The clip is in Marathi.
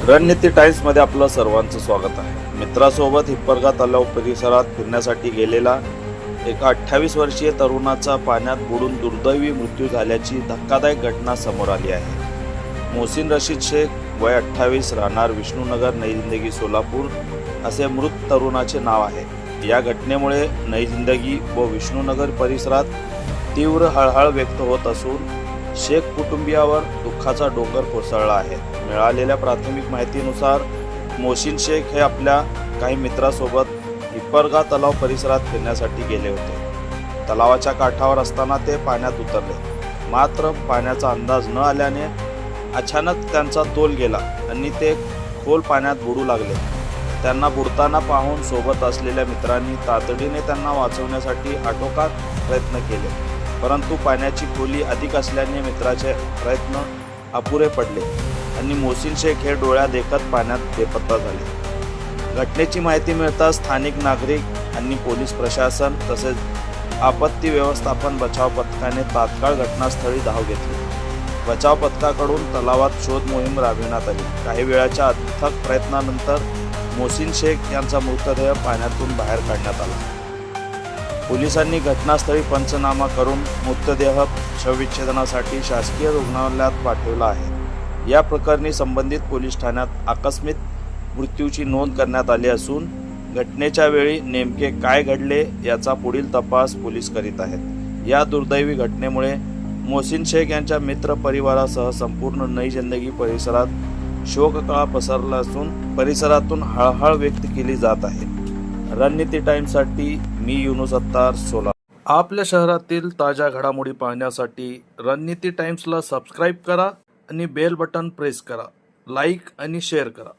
रणनीती टाइम्समध्ये आपलं सर्वांचं स्वागत आहे। मित्रासोबत हिप्परगा तलाव परिसरात फिरण्यासाठी गेलेला एका 28 वर्षीय तरुणाचा पाण्यात बुडून दुर्दैवी मृत्यू झाल्याची धक्कादायक घटना समोर आली आहे। मोहसिन रशीद शेख वय 28 राहणार विष्णुनगर नई जिंदगी सोलापूर असे मृत तरुणाचे नाव आहे। या घटनेमुळे नई जिंदगी व विष्णुनगर परिसरात तीव्र हळहळ व्यक्त होत असून शेख कुटुंबियावर दुःखाचा डोंगर कोसळला आहे। मिळालेल्या प्राथमिक माहितीनुसार मोहसिन शेख हे आपल्या काही मित्रांसोबत हिप्परगा तलाव परिसरात फिरण्यासाठी गेले होते। तलावाच्या काठावर असताना ते पाण्यात उतरले, मात्र पाण्याचा अंदाज न आल्याने अचानक त्यांचा तोल गेला आणि ते खोल पाण्यात बुडू लागले। त्यांना बुडताना पाहून सोबत असलेल्या मित्रांनी तातडीने त्यांना वाचवण्यासाठी आटोकाट प्रयत्न केले, परंतु पाण्याची खोली अधिक असल्याने मित्राचे प्रयत्न अपुरे पडले आणि मोहसिन शेख हे डोळ्या देखत पाण्यात बेपत्ता झाले। घटनेची माहिती मिळताच स्थानिक नागरिक आणि पोलीस प्रशासन तसेच आपत्ती व्यवस्थापन बचाव पथकाने तात्काळ घटनास्थळी धाव घेतली। बचाव पथकाकडून तलावात शोध मोहीम राबविण्यात आली। काही वेळाच्या अथक प्रयत्नानंतर मोहसिन शेख यांचा मृतदेह पाण्यातून बाहेर काढण्यात आला। पोलिसांनी घटनास्थळी पंचनामा करून मृतदेह शवविच्छेदनासाठी शासकीय रुग्णालयात पाठवला आहे। या प्रकरणी संबंधित पोलीस ठाण्यात आकस्मिक मृत्यूची नोंद करण्यात आली असून घटनेच्या वेळी नेमके काय घडले याचा पुढील तपास पोलीस करीत आहेत। या दुर्दैवी घटनेमुळे मोहसिन शेख यांच्या मित्र परिवारासह संपूर्ण नई जिंदगी परिसरात शोककळा पसरला असून परिसरातून हळहळ व्यक्त केली जात आहे। रणनीती टाइम्ससाठी मी युनुस अत्तार सोलापूर। आपल्या शहरातील ताज्या घडामोडी पाहण्यासाठी रणनीती टाइम्सला सबस्क्राईब करा आणि बेल बटन प्रेस करा, लाईक आणि शेअर करा।